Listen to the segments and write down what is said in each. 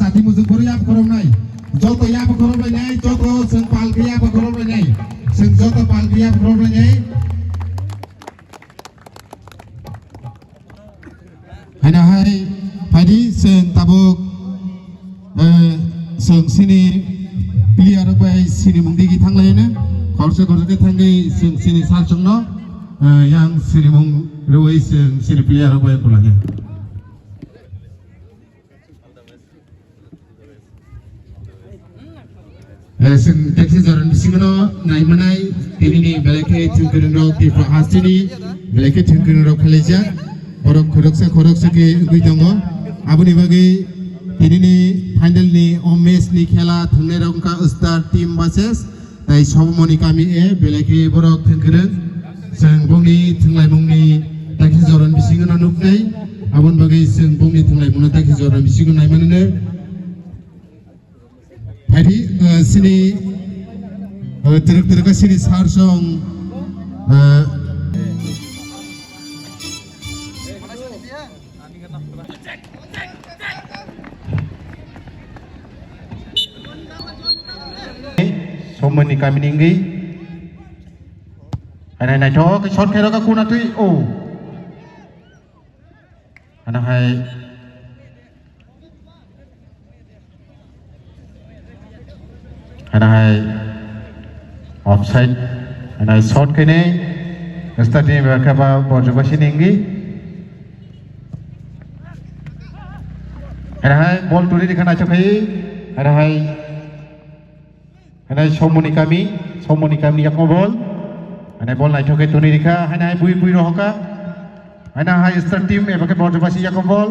साथी मुझे पूरी आप करो नहीं जो तो यहाँ पर करो नहीं जो तो संग पाल के यहाँ पर करो नहीं संग जो तो पाल के यहाँ पर करो नहीं है ना है भाई संग tabuk संग sini player by sini mungkin kita lainnya kalau kita tanggi sini sancung no yang sini mung ruway sini player by pulangnya sing taxi jalan di sini no naik menai ini nih belakang cungkring rok di fahas ini belakang cungkring rok kaleja orang korok se ke guidango abu nih bagi ini nih final nih omes nih khela thangnya rok ka star team bases tai somoni kami belakang borok cungkring sing bongni thanglai bongni taxi jalan di sini no nuknai abun bagi sing bongni thanglai bongni taxi jalan di sini naik mana nih Hari sini terus sini sarsong somoni kami ninggi ada naik jauh ke short kira aku nanti oh anak hai hai offside hai short kene stadium berkapa bojo basi ninggi hai ball turi di kana chokai hai somoni kami yak ball hai ball naik chokai turi dikha hai bui rohoka hai stadium berkapa bojo basi yak ball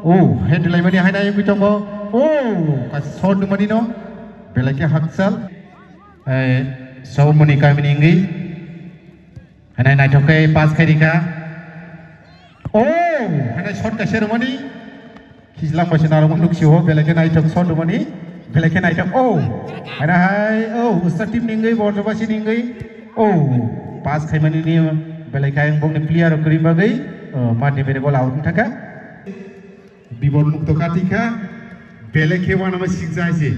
oh head lai mani hai bui chongo oh kas short mani no belakang haksal somoni kami ninggi hanai naik chokai pas khairika oh hanai short ka sermoni khizlang basina rong nuksiho belakang naik chok short mani belakang naik chok oh hanai oh ustar team ninggi borjo basi ninggi oh pas khaimani ni belakang bongni player kri bagai mati bere bola out thaka bibol mukto katika belakang wana masik jaise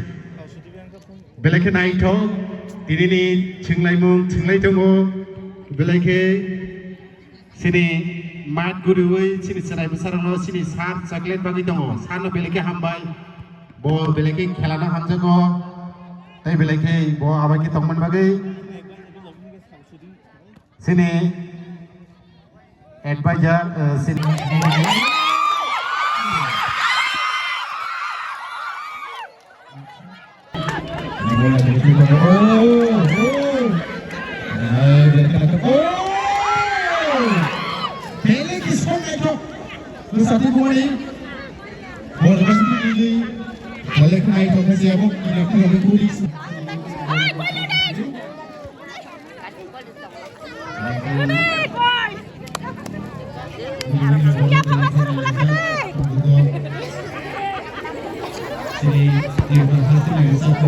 belakang naik chok ini nih cinglai tunggu belakang sini mat guru sini serai besar no sini sar coklat bagi tunggu sana belakang hambai bo belakang khelana hamjago tai belakang bo abagi tongman bagi sini advisor sini Satu kali, bola masuk di balik naik ke siapa? Kita perlu tulis. Sini di bahasa ini satu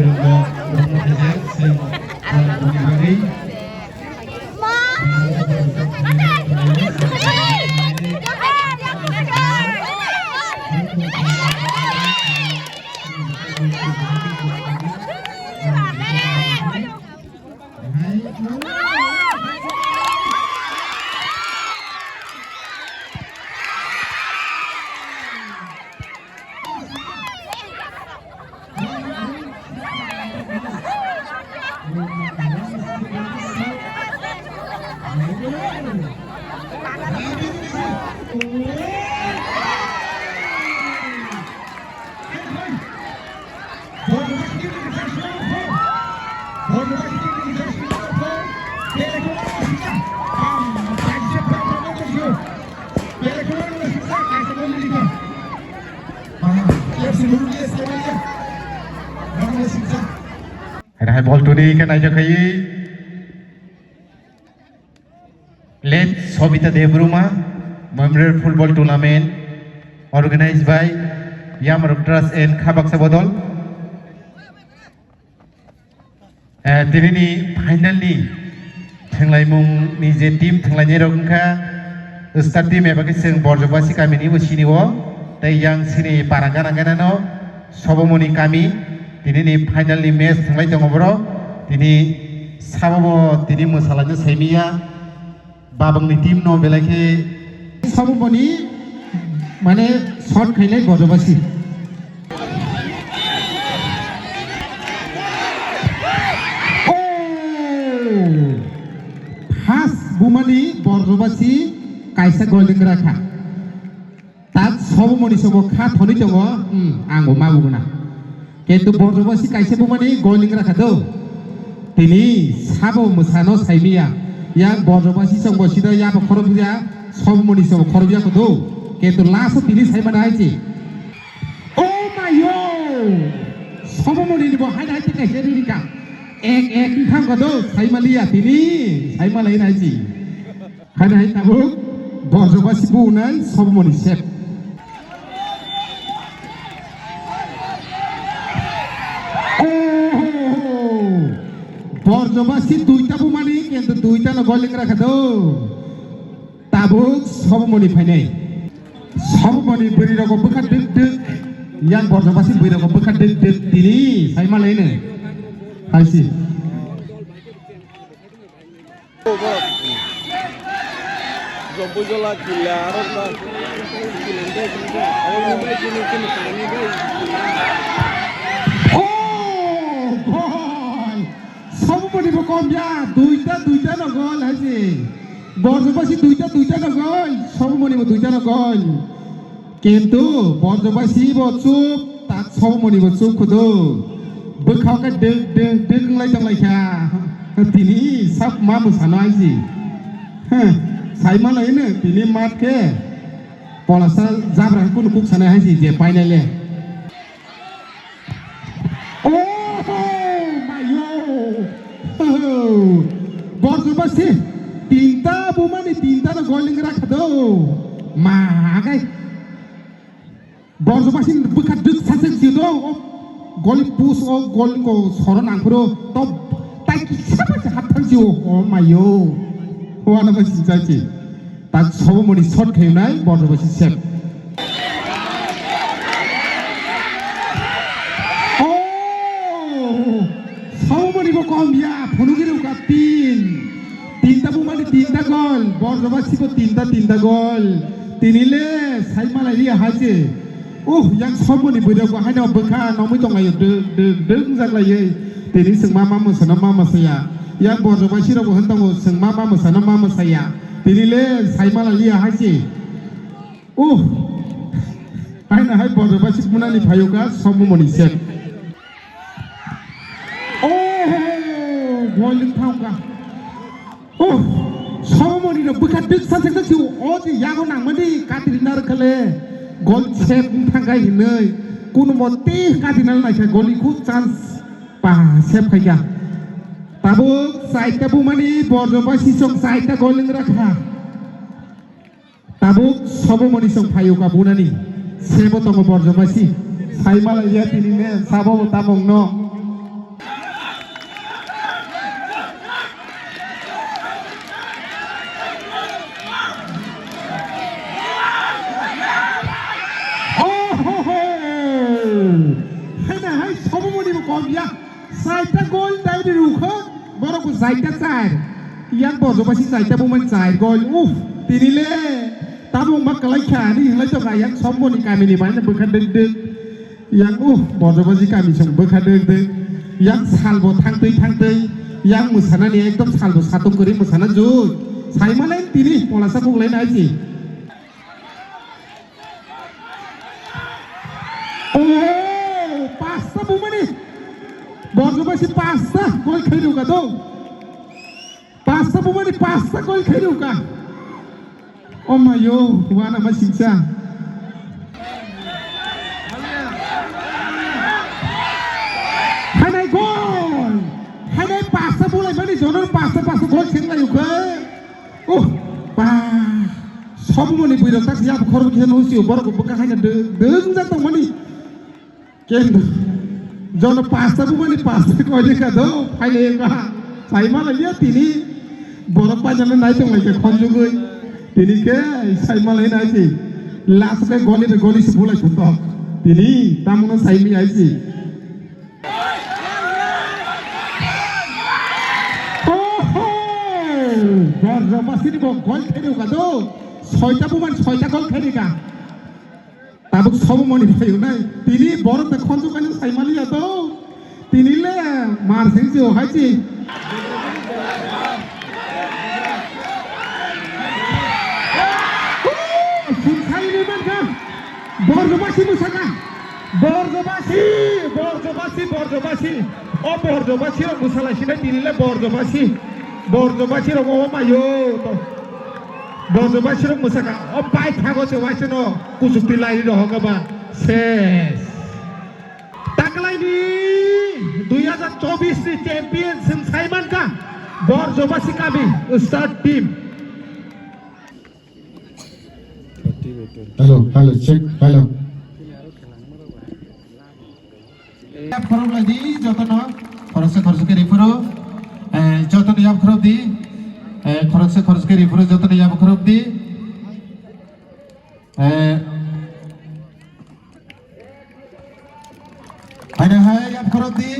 Hai bol tuni kan aja kai let Sobita Devruma Memorial Football Tournament organized by Yamruk Trust and Khabak Sabodol. Tini ni finally thanglai mung ni je team thanglai ni rongka start team eba ke seng borjobasi kami ni bo sini wo tai yang sini parangana no सबमनि कामी दिनैनि फाइनालनि match थांलाय दङ बर' दिनै साबो दिनै मोसालायनो साइमिया बाबंनि team न बेलाखे सबमनि माने shot खाइलाय बरजबासी फास बुमानि बरजबासी कायसा गोलिं राखा तात सबमनि सब खा थनि दङ आंबो माबुगोना किन्तु बरजबासी कायसा बुमानि गोलिं राखा दो दिनै साबो मोसानो साइमिया या बरजबासी संबसिदा या खरबिया सबमनि सब खरबिया दो किन्तु लास्ट दिनै साइमाना आइछि ओ मायो सबमनि निबो हाय हाय कायसा रिका एक एक थाम गदो साइमालिया दिनै साइमालाय नाइछि हाय हाय ताबो बरजबासी बुनाय सबमनि सेफ बरजबासी दुईटा बुमानि किन्तु दुईटा न गोलिं राखा दो ताबो सबमनि फाइनाय सबमनि बोरि रग बखा दक दक यां बरजबासी बोरि रग बखा दक दक दिनै साइमालायनो हायसि जम्बुजला किला आरो सबमनिबो कमया दुईटा न गोल हायसि बरजबासी दुईटा न गोल सबमनिबो दुईटा न गोल किन्तु बरजबासी बो चुप तात सबमनिबो चुप खुदो बोखावका दक दक दक लाय दंलायखा दिनै सब मा मोसानो आइसि साइमालायनो दिनै मातके पलासा जाब्रा कुन कुक सानाय हायसि जे फाइनाले ओ मायो बरजबासी तीनटा बुमानि तीनटा न गोलिं राखा दो मागाय बरजबासी बोखा दक सासे जिदो गली पुस ओ गली को सरन आंफोरो तो ताकि साबासे हाबथां जिउ ओ मायो होआना बासि जायछि ता सबमनि शॉट खायनाय बरजबासी सेफ ओ सबमनिबो कमया फनुगिरु का तीनटा बुमानि तीनटा गोल बरजबासीबो तीनटा गोल तिनिले साइमालायनि हायजे ओह यां सबमनि बोरियाव हायना बोखा नमै दंलायो दक जागलायो दिनै जों मा मोसानो मा मोसाया यां बरजबासी रावबो होनदांगो जों मा मोसानो मा मोसाया दिनैले साइमालायनि हायजे ओह हायना हाय बरजबासी बुनानि फायोगा सबमनि सेफ ओह गोलिं थांगा ओह सबमनि बोखा दक सासे जिउ ओ जे यागो नांमोनदि काटिरिनार खले गल सेफ थांगाय हिनै कुनु मते काटिनाल नायखा गलिखौ चान्स पा सेफ खायगा ताबो साइटा बुमानि बरजबासी सं साइटा गोलिं राखा ताबो सबमनि सं फायोगा बुनानि सेबो दङ बरजबासी साइमालाया दिनैने साबो ताबंनो कमया साइटा गोल दाइदि रुखो बरको साइटा चार यां बरजबासी साइटा बुमान चार गोल उफ तिनिले ताबो मकलाय खानि हलाय तो गायां सबमनि कामिनि माने बोखा दक दक यां उफ बरजबासी कामि सं बोखा दक दक यां सालबो थांतै यां मोसानानि एकदम सालबो सातो करि मोसाना जुय साइमालाय तिनि पलासा बुगलाय नायसि ओ पास्ता बुमानि बरजबासी पास्ता गोल खेलुका दो पास्ता बुमानि पास्ता गोल खेलुका ओ मायो वाना मासिंसा हानाय गोल हानाय पास्ता बुलाय मानि जनर पास्ता गोल खेललायुखो ओ बा सबमनि बैरक ताक या खरब खेनो सिउ बरक बका हायना दों जातों मानि केन जन पास्ता बुमानि पास्ता कोइ का दो फाइले का साइमालाया तिनी बरक पाजाना नाय दंलायके खनजुगै तिनी के साइमालाय नायसि लास्ट के गली से बुलाय छुटक তিনি তামুনো সাইমি আইছি বর্জবাসীর গল খেলিকা তো 6টা প্রমাণ 6টা গল খেলিকা তাবুক সব মনে পাইও নাই তিনি বড়তে খঞ্জকানি সাইমালিয়া তো তিনিলে মারসিংসি ওহাইছি সুনসাইনি মানকা বর্জবাসী মুসাকা বর্জবাসী বর্জবাসী বর্জবাসী ও বর্জবাসীর মুসালাসিনা তিনিলে বর্জবাসী বর্জবাসীর ও মায়ো তো বর্জবাসীর মুসাকা ও পাই থাগতে ওয়াইসনো কুসুক্তি লাইনি রহগবা শেষ তাকলাইনি 2024 नि चैंपियन सिंसाइमन का बर्जबासी का भी start team hello hello check hello याब खरब लादी जतन खरस के रिफरो जतन याब खरब दी खरस के रिफरो जतन याब खरब दी आइना है याब खरब दी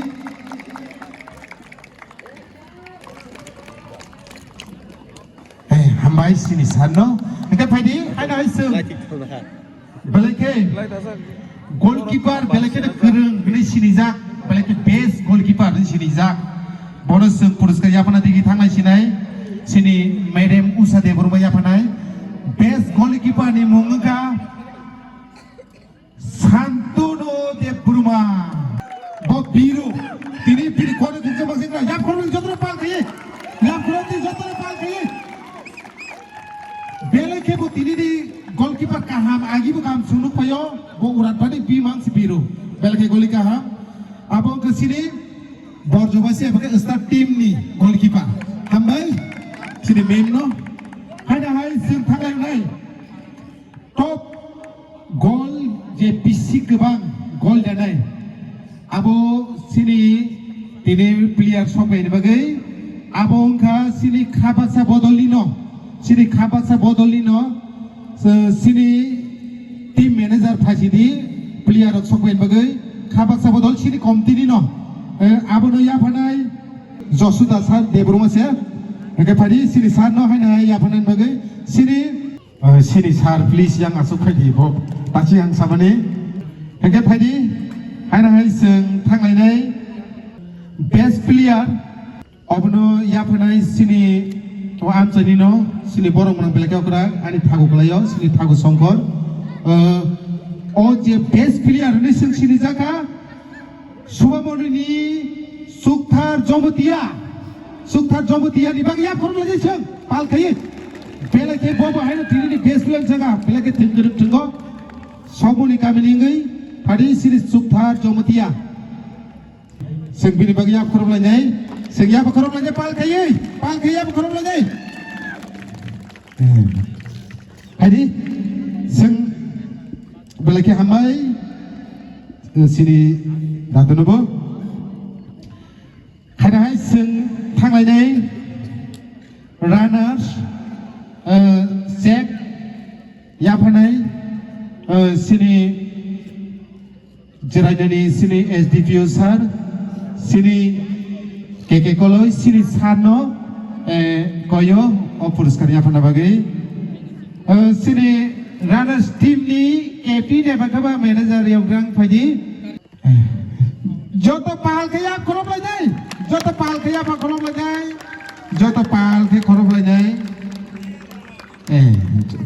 हमारे सिनी सानो इनके फायदे आइना है सु बलेके गोलकीपर बलेके ने करंग बिनि सिनी जाक बलेके बेस्ट गोलकीपर नि सिनी जाक bonus पुरस्कार यापना दिगी थांनाय सिनाय सिनी madam Usha Debbarma यापनाय best goalkeeper नि मुंगा शान्तनु देबरमा ब बिरु तिनी फिर कोने दिन्छ बसिना याप खरब जतरा पाल खै याप खरब जतरा पाल खै बेलेके बो तिनी दि goalkeeper kaham agibu kam sunuk payo bo urat bani bi mangsi biru belke goli kaham abong ke sini Borjobasi apakah start tim ni goalkeeper hambai sini mem no hada hai sim thangai nai top goal je pisik gebang goal danai abo sini tini player sokai ni bagai abong ka sini khabasa bodolino sini team manager phasidi player ok sokwen bagai khabasa bodol sini komtini no abono yapanai josuda sar debroma se ege phadi sini sar no hainai yapanan bagai sini sar please yang asuk khadi bo pachi yang samane ege phadi hainai seng thanglai best player abono yapanai sini to amchani no sini borong manang belaka okra ani thagu klayo sini thagu songkor o je best player ni sini jaka subamoni sukthar jomotia ni bagi ya korla jesang pal khai belake bobo haina tini best player jaga belake thinggo soboni kamini ngai phadi sini sukthar jomotia sengbini bagi ya korla nai sengya korla nai pal khai ya korla nai hadi seng belake hamai sini Dadunubo, kadang seng thanglai nai runners, set, yapanai, sini jeraidani sini SDPO sar, sini keke koloi, sini sarno, koyo, puruskar yapana bagai, sini runners team ni captain ni bagaba manager yang orang padi. Joto pal ke ya khorob lai jai joto pal ke ya pa khorob lai jai joto pal ke khorob lai jai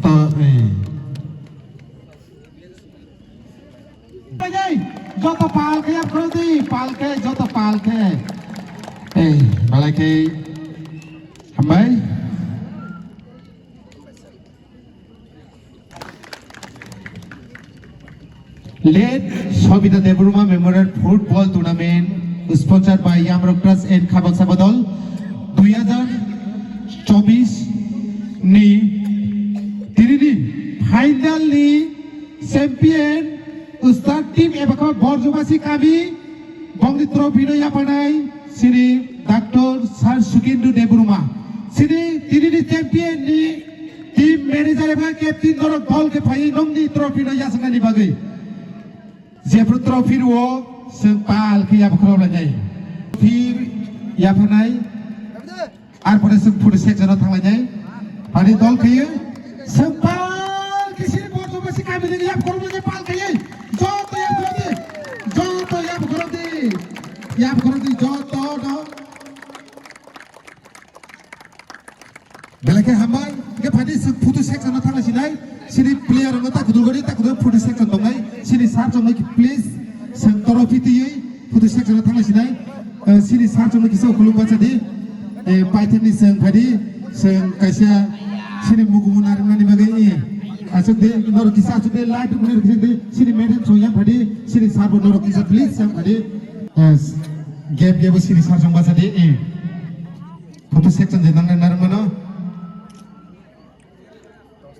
to lai jai joto pal ke ya khorob di pal ke joto pal ke balai ke hambai Late Sobita Debruma Memorial Football Tournament sponsored by Yamrock Trust and Khabak Sabadol 2024 ni tini final ni champion start team ebaka Borjobasi kami bangli trophy no yapanai sini Dr. Sar Sukindu Debruma sini tini champion ni team manager eba captain dorok ball ke phai nomni trophy no yasanga ni bagai जेफ्रो ट्रफी रो सेंपाल के या बखरो लाय फिर या फनाय are परे जों फुट सेक्सनाव थांलाय पानी दल खयो सेंपाल के सिरि बरजबासि काबिले या बखरो लाय पाल खयो जत या बखरो दे जत बेलाके हामबाय के पानी जों फुट सेक्सनाव थांलायसिनाय सिरि प्लेयार ता गुदुगरि ता गुदु फुट सेक्सन दंनाय सिरि सार जमै प्लीज जों ट्रफी दियै फुट सेक्सनाव थांलायसिनाय सिरि सार जमै किसौ खुलुमबासदि पाइथेननि जों फादि जों कायसा सिरि मुगुमुनारनानि बागै आसो दे नर किसा आसो दे लाइट मुनि रखि दे सिरि मेडम सोया फादि सिरि सार नर किसा प्लीज जों फादि गेब सिरि सार जंबासदि फुट सेक्सन जे नांनाय नारमनो